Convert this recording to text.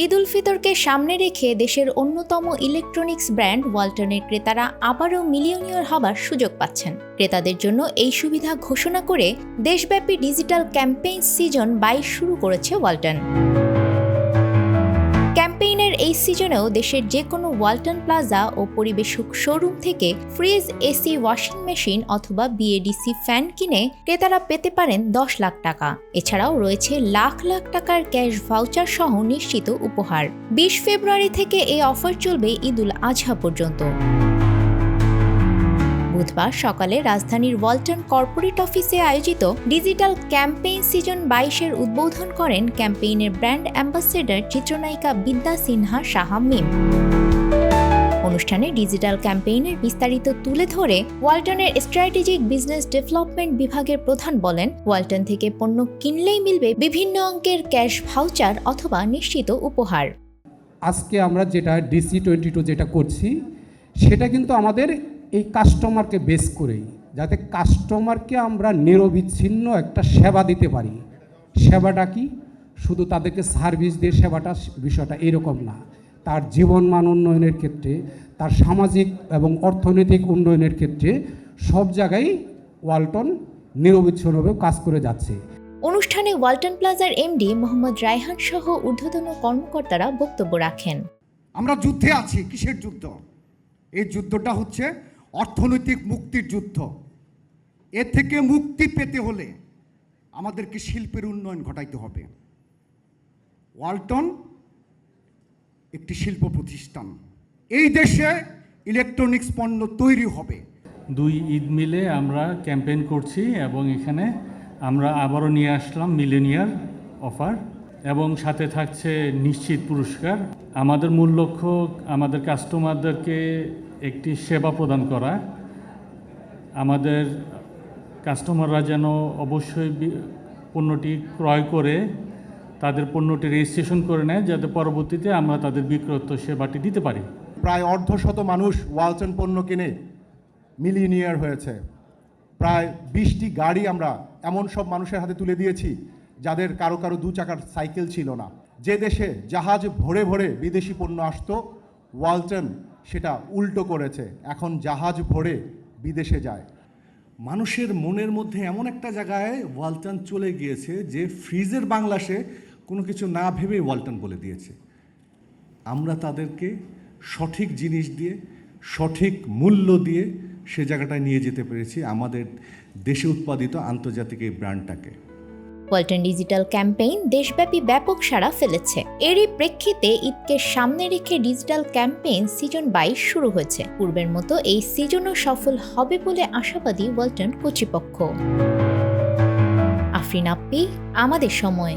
ঈদ উল ফিতরকে সামনে রেখে দেশের অন্যতম ইলেকট্রনিক্স ব্র্যান্ড ওয়ালটনের ক্রেতারা আবারও মিলিয়নিয়ার হবার সুযোগ পাচ্ছেন। ক্রেতাদের জন্য এই সুবিধা ঘোষণা করে দেশব্যাপী ডিজিটাল ক্যাম্পেইন সিজন 22 শুরু করেছে ওয়ালটন। ক্যাম্পেইনের এই সিজনেও দেশের যে কোনো ওয়ালটন প্লাজা ও পরিবেশক শোরুম থেকে ফ্রিজ, এসি, ওয়াশিং মেশিন অথবা বিএডিসি ফ্যান কিনে ক্রেতারা পেতে পারেন 10 লাখ টাকা। এছাড়াও রয়েছে লাখ লাখ টাকার ক্যাশ ভাউচার সহ নিশ্চিত উপহার। 20 ফেব্রুয়ারি থেকে এই অফার চলবে ঈদ উল আজহা পর্যন্ত। বুধবার সকালে রাজধানীর ওয়ালটন কর্পোরেট অফিসে আয়োজিত ডিজিটাল ক্যাম্পেইন সিজন 22-এর উদ্বোধন করেন ক্যাম্পেইনের ব্র্যান্ড অ্যাম্বাসেডর চিত্রনায়িকা বিদ্যা সিনহা সাহা মিম। অনুষ্ঠানে ডিজিটাল ক্যাম্পেইনের বিস্তারিত তুলে ধরে ওয়ালটনের স্ট্র্যাটেজিক বিজনেস ডেভেলপমেন্ট বিভাগের প্রধান বলেন, ওয়ালটন থেকে পণ্য কিনলেই মিলবে বিভিন্ন অঙ্কের ক্যাশ ভাউচার অথবা নিশ্চিত উপহার। আজকে আমরা যেটা DC22 যেটা করছি সেটা কিন্তু আমাদের এই কাস্টমারকে বেস করেই, যাতে কাস্টমারকে আমরা নিরবিচ্ছিন্ন একটা সেবা দিতে পারি। সেবাটা কি শুধু তাদেরকে সার্ভিস দিয়ে সেবাটা, বিষয়টা এরকম না। তার জীবনমান উন্নয়নের ক্ষেত্রে, তার সামাজিক এবং অর্থনৈতিক উন্নয়নের ক্ষেত্রে সব জায়গায় ওয়ালটন নিরবিচ্ছিন্নভাবে কাজ করে যাচ্ছে। অনুষ্ঠানে ওয়ালটন প্লাজার এমডি মোহাম্মদ রায়হান সহ ঊর্ধ্বতন কর্মকর্তারা বক্তব্য রাখেন। আমরা যুদ্ধে আছি। কিসের যুদ্ধ? এই যুদ্ধটা হচ্ছে অর্থনৈতিক মুক্তির যুদ্ধ। এ থেকে মুক্তি পেতে হলে আমাদেরকে শিল্পের উন্নয়ন ঘটাইতে হবে। ওয়ালটন একটি শিল্প প্রতিষ্ঠান। এই দেশে ইলেকট্রনিক্স পণ্য তৈরি হবে। 2 ঈদ মিলে আমরা ক্যাম্পেইন করছি এবং এখানে আমরা আবারও নিয়ে আসলাম মিলেনিয়ার অফার এবং সাথে থাকছে নিশ্চিত পুরস্কার। আমাদের মূল লক্ষ্য আমাদের কাস্টমারদেরকে একটি সেবা প্রদান করা। আমাদের কাস্টমাররা যেন অবশ্যই পণ্যটি ক্রয় করে তাদের পণ্যটি রেজিস্ট্রেশন করে নেয়, যাতে পরবর্তীতে আমরা তাদের বিক্রয়োত্তর সেবাটি দিতে পারি। প্রায় অর্ধশত মানুষ ওয়ালটন পণ্য কিনে মিলিয়নিয়ার হয়েছে। প্রায় 20টি গাড়ি আমরা এমন সব মানুষের হাতে তুলে দিয়েছি যাদের কারো 2 চাকার সাইকেল ছিল না। যে দেশে জাহাজ ভরে ভরে বিদেশি পণ্য আসতো, ওয়ালটন সেটা উল্টো করেছে। এখন জাহাজ ভরে বিদেশে যায়। মানুষের মনের মধ্যে এমন একটা জায়গায় ওয়ালটন চলে গিয়েছে যে ফ্রিজের বাংলাদেশে কোনো কিছু না ভেবে ওয়ালটন বলে দিয়েছে। আমরা তাদেরকে সঠিক জিনিস দিয়ে, সঠিক মূল্য দিয়ে সে জায়গাটায় নিয়ে যেতে পেরেছি আমাদের দেশে উৎপাদিত আন্তর্জাতিক এই ব্র্যান্ডটাকে। ওয়ালটন ডিজিটাল ক্যাম্পেইন দেশব্যাপী ব্যাপক সাড়া ফেলেছে। এরই প্রেক্ষিতে ঈদকে সামনে রেখে ডিজিটাল ক্যাম্পেইন সিজন 22 শুরু হয়েছে। পূর্বের মতো এই সিজনও সফল হবে বলে আশাবাদী ওয়ালটন কর্তৃপক্ষ। আফরিন আপ্পি, আমাদের সময়।